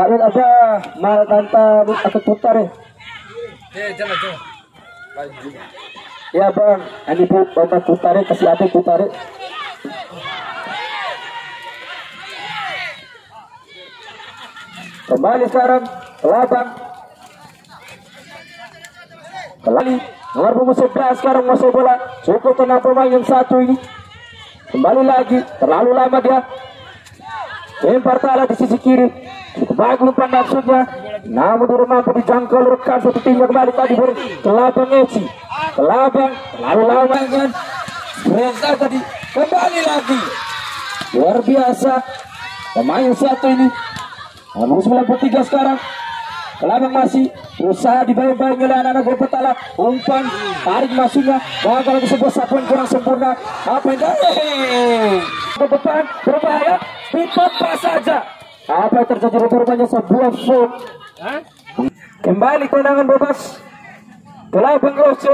Harus ada mal tanpa atau putar ya. Jangan. Ya bang, ini bapak putar kasih ada putar. Kembali sekarang Kelabang. Kembali nomor punggung 11 sekarang masuk bola. Cukup tenang pemain yang satu ini. Kembali lagi, terlalu lama dia. Lempar Tala di sisi kiri. Cukup baik umpan maksudnya. Namun belum mampu dijangkau rekan satu timnya kembali tadi Kelabang FC. Kelabang terlalu lama kan. Berasa tadi kembali lagi. Luar biasa pemain satu ini. Nomor 93 sekarang. Kelabang masih berusaha dibayang-bayang oleh anak-anak Gempar Tala. Umpan tarik masuknya. Gagal lagi sebuah sapuan kurang sempurna. Apa yang ke depan berbahaya. Ditopa saja. Apa yang terjadi rupanya sebuah foul. Kembali tendangan bebas Kelabang FC.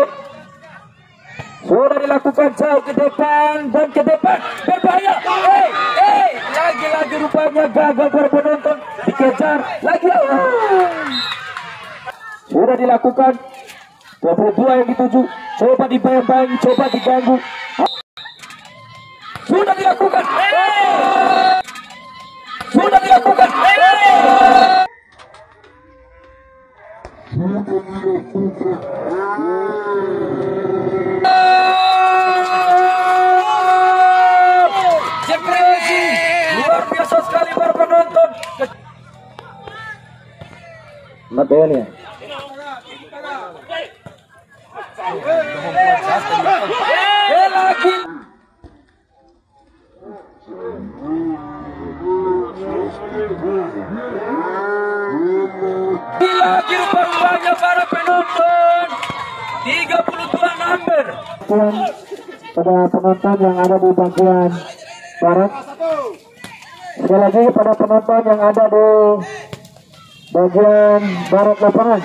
Sudah dilakukan jauh ke depan dan ke depan berbahaya. Lagi-lagi rupanya gagal para penonton dikejar lagi. Sudah dilakukan 22 yang dituju. Coba dibayang-bayang, coba diganggu. Sudah dilakukan. Sudah dilakukan. Jepresi luar biasa sekali para penonton. Mabel ya. Lagi. Lagi rupanya para penonton 32 number. Pada penonton yang ada di bagian barat. Sekali lagi pada penonton yang ada di bagian barat lapangan.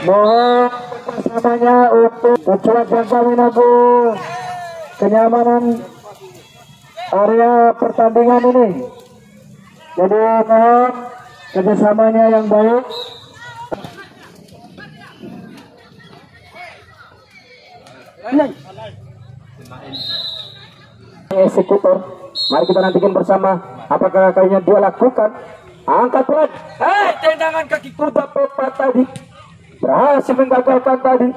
Mohon kerjasamanya untuk tujuan jangka menunggu kenyamanan area pertandingan ini. Jadi mohon kerjasamanya yang baik. Eksekutor, mari kita nantikan bersama apakah kayaknya dia lakukan. Angkat pelan, tendangan kaki kuda Pepa tadi berhasil menggagalkan tadi.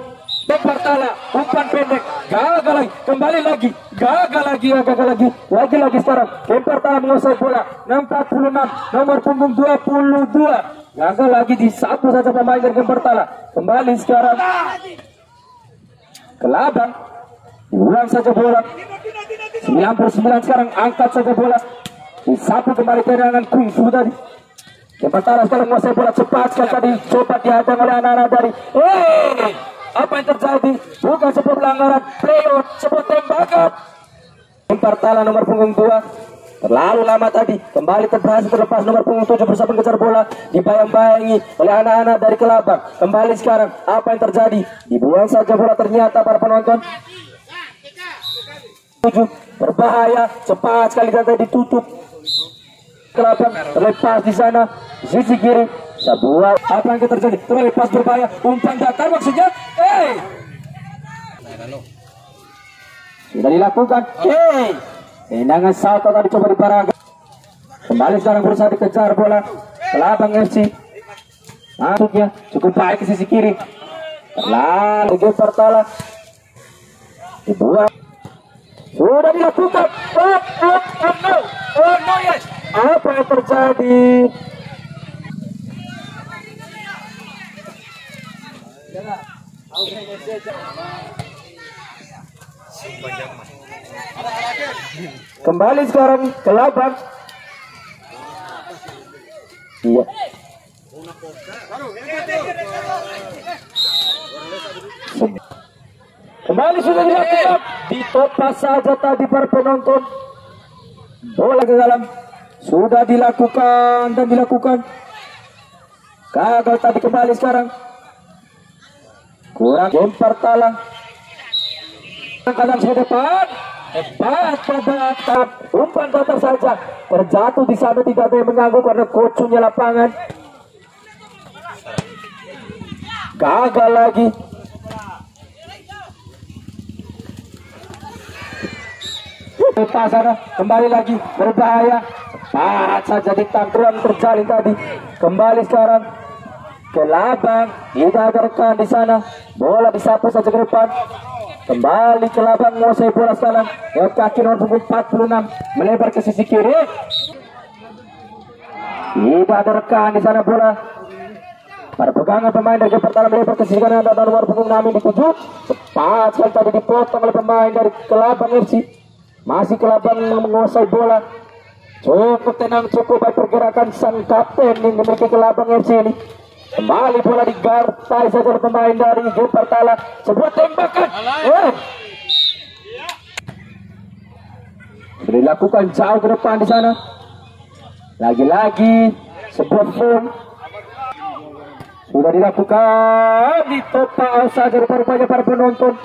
Gempar Tala, umpan pendek, gagal lagi, kembali lagi, gagal lagi sekarang. Gempar Tala menguasai bola, 46, nomor punggung 22, gagal lagi di satu saja pemain dari Gempar Tala. Kembali sekarang Kelabang, diulang saja bola. 99 sekarang, angkat saja bola, disapu kembali tendangan kungfu tadi. Gempar Tala sekarang menguasai bola cepat sekali tadi, coba dihadang oleh anak-anak dari apa yang terjadi? Bukan sebuah pelanggaran, playout, sebuah tembakan. Gempar Tala nomor punggung 2 terlalu lama tadi, kembali terlepas nomor punggung 7 bersama mengejar bola, dibayang-bayangi oleh anak-anak dari Kelabang. Kembali sekarang, apa yang terjadi? Dibuang saja bola ternyata para penonton. 7 berbahaya, cepat sekali tadi ditutup. Kelabang terlepas di sana, sisi kiri. Sebuah apa yang terjadi? Terlepas berbahaya, umpan datar maksudnya. Sudah dilakukan. Tendangan salto tadi coba diparaga. Kembali sekarang berusaha dikejar bola Kelabang FC. Masuknya cukup baik ke sisi kiri. Lalu Gempar Tala dibuang. Sudah dilakukan. Oh no yes. Apa yang terjadi? Kembali sekarang Kelabang. Iya. Kembali sudah dilakukan. Ditopas saja tadi para penonton. Bola ke dalam. Sudah dilakukan dan dilakukan. Gagal tadi, kembali sekarang. Kurang Gempar Tala. Kadang ke depan. Hebat pada umpan datar saja terjatuh di sana, tidak ada yang mengganggu karena kocunya lapangan. Gagal lagi. Sana kembali lagi berbahaya. Cepat saja ditangkap terjalin tadi. Kembali sekarang ke labang, tidak ada rekan di sana. Bola disapu saja ke depan. Kembali ke labang, menguasai bola sekarang. Lewat kaki nomor punggung 46 melebar ke sisi kiri. Tidak ada rekan di sana bola. Pada pegangan pemain dari pertama melebar ke sisi kanan, ada nomor punggung 6 di 7. Cepat sekali tadi dipotong oleh pemain dari Kelabang FC. Masih Kelabang menguasai bola. Cukup tenang, cukup baik pergerakan sang kapten yang memiliki Kelabang FC ini. Kembali bola digarpai saja oleh pemain dari Gepartala. Sebuah tembakan. Sudah dilakukan jauh ke depan di sana. Lagi-lagi sebuah form sudah dilakukan, ditopang saja rupanya para penonton.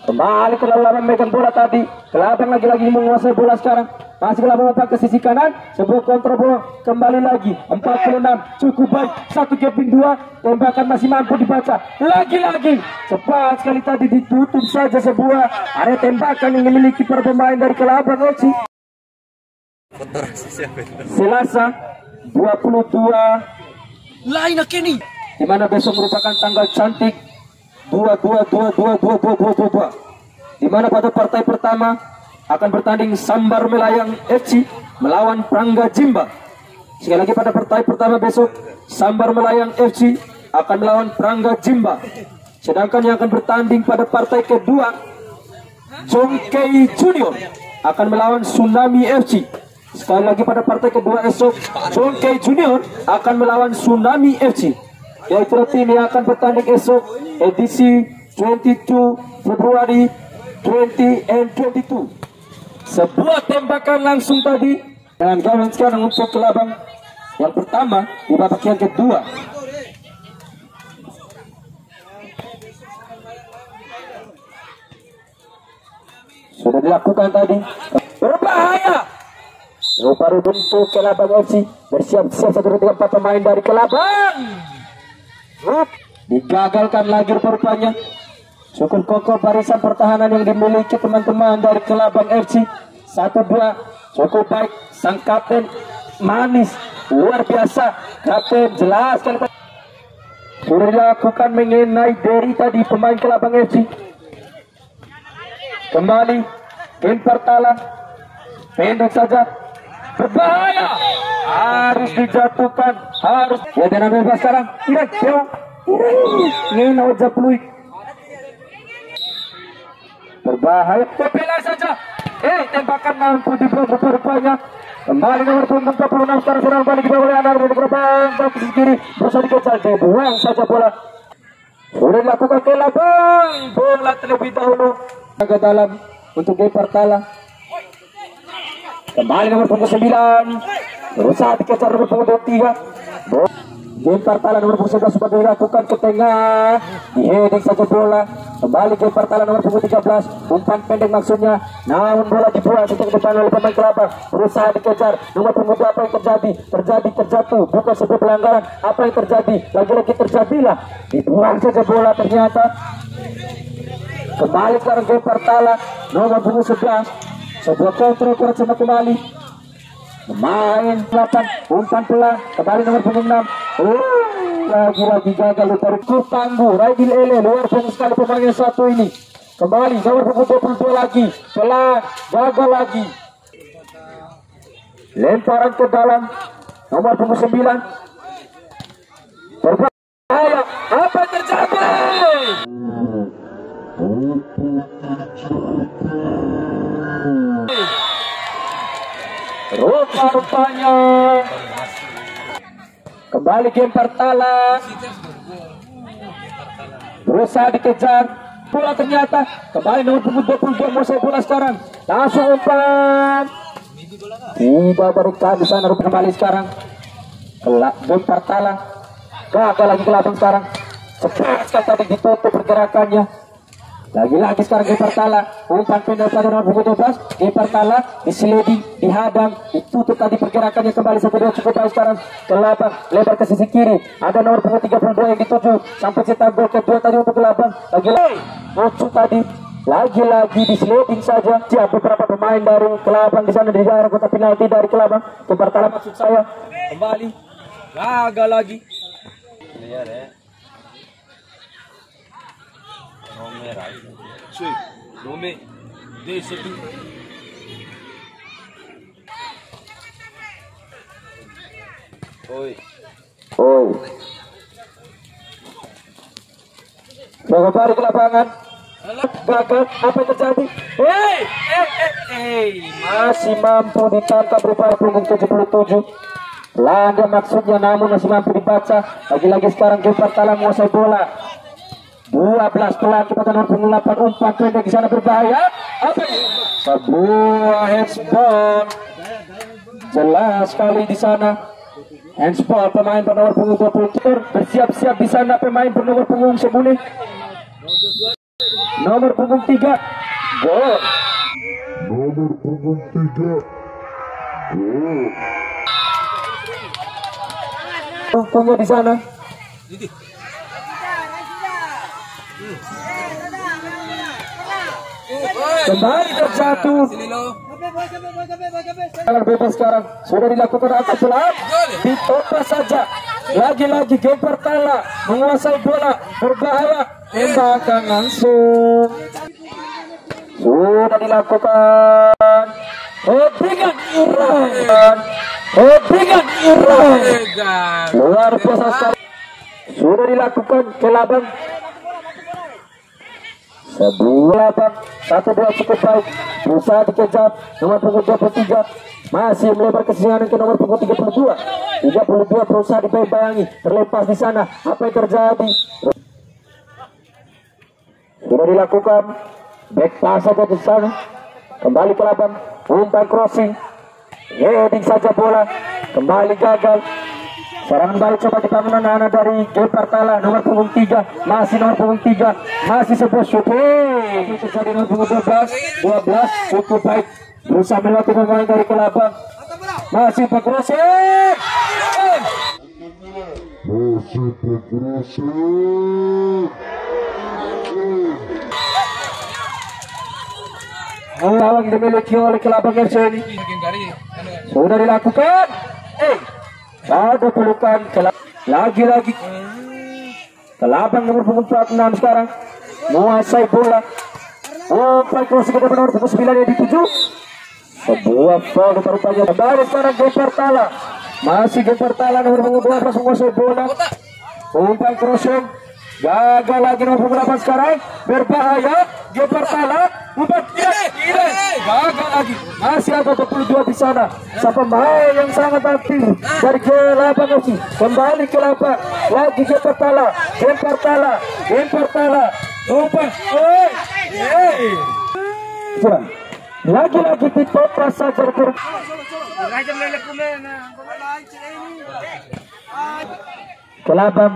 Kembali ke Kelabang memegang bola tadi. Kelabang lagi-lagi menguasai bola sekarang. Masih Kelabang ke sisi kanan. Sebuah kontrol bola kembali lagi. 46 cukup baik. 1 gaping 2. Tembakan masih mampu dibaca. Lagi-lagi cepat sekali tadi ditutup saja sebuah area tembakan yang dimiliki para pemain dari Kelabang FC. Selasa 22 lain ini, di mana besok merupakan tanggal cantik 22 di mana pada partai pertama akan bertanding Sambar Melayang FC melawan Prangga Jimba. Sekali lagi pada partai pertama besok Sambar Melayang FC akan melawan Prangga Jimba. Sedangkan yang akan bertanding pada partai kedua Jongkei Junior akan melawan Tsunami FC. Sekali lagi pada partai kedua esok Jongkei Junior akan melawan Tsunami FC. Yaitu tim yang akan bertanding esok edisi 22 Februari 2022. Sebuah tembakan langsung tadi dengan gawang sekarang untuk Kelabang yang pertama di babak yang kedua. Sudah dilakukan tadi. Berbahaya. Baru bentuk Kelabang FC. Bersiap-siap 1, 2, 3, 4 pemain dari Kelabang. Digagalkan lagi rupanya. Cukup kokoh barisan pertahanan yang dimiliki teman-teman dari Kelabang FC. 1-2 cukup baik. Sang kapten manis luar biasa. Kapten jelas sekali sudah dilakukan mengenai dari tadi pemain Kelabang FC. Kembali Gepartala pendek saja. Berbahaya, harus dijatuhkan, harus ya dan bebas sekarang. Tidak jauh, ini wajah peluit. Berbahaya, pepela saja. Tembakan mampu dibuat rupanya. Kembali nomor 46 sekarang serang balik di bawah anak beberapa balik di kiri, berusaha dikejar, dibuang saja bola. Sudah dilakukan Kelabang, bola terlebih dahulu ke dalam untuk Gepartala. Kembali nomor 9 berusaha dikejar nomor 3. Gepartala nomor 11 sempat dilakukan ke tengah, diheading saja bola. Kembali Gepartala nomor 13, umpan pendek maksudnya, namun bola dibuang sejak depan oleh pemain Kelabang. Berusaha dikejar nomor 8. Apa yang terjadi terjatuh, bukan sebuah pelanggaran. Apa yang terjadi, lagi-lagi terjadilah, dibuang saja bola ternyata. Kembali sekarang Gepartala nomor 11. Sebuah kontrol bersama kembali pemain 8, umpan pelan kembali nomor 6. Lagi-lagi gagal dari Kupanggu Raidil Ele, luar biasa sekali pemain yang satu ini. Kembali nomor 22 lagi pelan, gagal lagi. Lemparan ke dalam nomor 9. Berbahaya, apa yang terjadi? Rupanya kembali Gepartala berusaha dikejar bola ternyata kembali nomor 22 menguasai bola sekarang, langsung umpan tidak berikan di sana. Kembali sekarang Gepartala gagal lagi Kelabang sekarang. Cepat tadi ditutup pergerakannya. Lagi-lagi sekarang Gepertala, umpan pendek pada nomor punggung 12. Gepertala diseliding, dihadang, ditutup tadi pergerakannya kembali 1-2 cukup baik sekarang ke lapang, lebar ke sisi kiri. Ada nomor punggung 32 yang dituju sampai cetak gol kedua tadi untuk ke lapang. Lagi-lagi lucu tadi, lagi-lagi diseliding saja. Siap beberapa pemain dari Kelabang di sana di daerah kotak penalti dari Kelabang. Gepertala maksud saya kembali, gagal lagi. Lihat ya. Cuy, Rome, desse tu. Oi. Kembali ke lapangan. Gagal, apa yang terjadi? Masih mampu ditangkap berupa punggung 77. Landa maksudnya namun masih mampu dibaca. Lagi-lagi sekarang Gepertala menguasai bola. 12 pelaki pada nomor punggung 8, umpan pendek di sana berbahaya. Apa ini? Sebuah handsball. Jelas sekali di sana. Handsball pemain bernomor punggung 20. Bersiap-siap di sana pemain bernomor punggung 10. Nomor punggung 3. Gol. Nomor punggung 3. Gol. Tunggu di sana. Kembali terjatuh. Jangan bebas sekarang. Sudah dilakukan angkat selam. Ditopang saja. Lagi-lagi Gepertala menguasai bola. Berbahaya. Tembakan langsung. Sudah dilakukan. Berikan Iran. Berikan Iran. Luar biasa sekali. Sudah dilakukan Kelabang. Sebuah 1-2 cukup baik. Berusaha dikejar nomor punggung 23. Masih melebar ke sisi ke nomor punggung 32. 32 berusaha dibayang-bayangi. Terlepas di sana. Apa yang terjadi? Sudah dilakukan. Back pass saja di sana. Kembali ke lapang. Umpan crossing. Heading saja bola. Kembali gagal. Serangan balik coba dibangun anak-anak dari Gepertala nomor punggung 3. Masih nomor punggung 3. Masih sebuah syuting. Itu terjadi nomor punggung 12 cukup baik. Berusaha melewati pemain dari Kelabang. Masih progresif. Lawan dimiliki oleh Kelabang FC ini. Sudah dilakukan. Ada pelukan. Lagi-lagi Kelabang nomor punggung 46 sekarang menguasai bola. Umpan crossing ke depan nomor punggung 9 yang dituju. Sebuah foul rupanya. Kembali sekarang Gepertala. Masih Gepertala nomor punggung 12 menguasai bola. Umpan crossing. Gagal lagi nomor punggung 8 sekarang. Berbahaya. Gepertala. Umpan tidak. Gagal lagi. Masih ada 22 di sana. Sang pemain yang sangat aktif dari Kelabang FC. Kembali ke lapang. Lagi Gepertala. Umpan. Lagi-lagi ditopang saja. Kelabang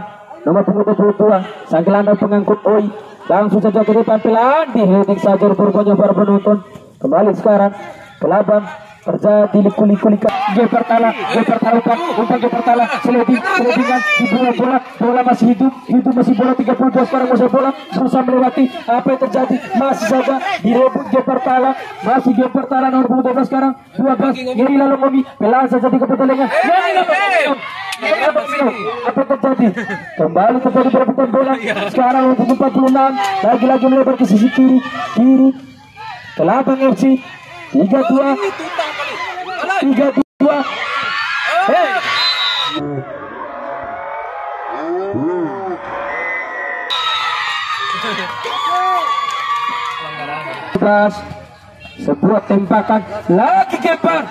nomor punggung 22. Sang gelandang pengangkut Oi. Langsung saja ke depan pelan. Diheading saja rupanya para penonton. Kembali sekarang Kelabang terjadi liku-liku Gepertala umpan Gepertala selebingan dibuang bola masih hidup masih bola 32 sekarang masih bola berusaha melewati. Apa yang terjadi? Masih saja direbut Gepertala. Masih Gepertala nomor 12 sekarang 12 Ngeri lalu Momi pelan saja di kepedelengan. Apa yang terjadi? Kembali terjadi perebutan bola sekarang untuk 46. Lagi-lagi melebar ke sisi kiri Kelabang FC 3-2. Sebuah tembakan lagi Gepar.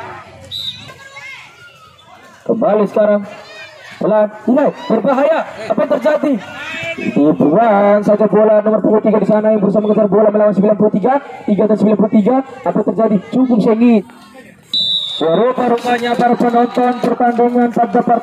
Kembali sekarang pelan, berbahaya. Apa yang terjadi? Dibuang saja bola nomor 23 di sana yang berusaha mengejar bola melawan 93. 3 dan 93. Apa yang terjadi? Cukup sengit. Rupanya para penonton pertandingan pada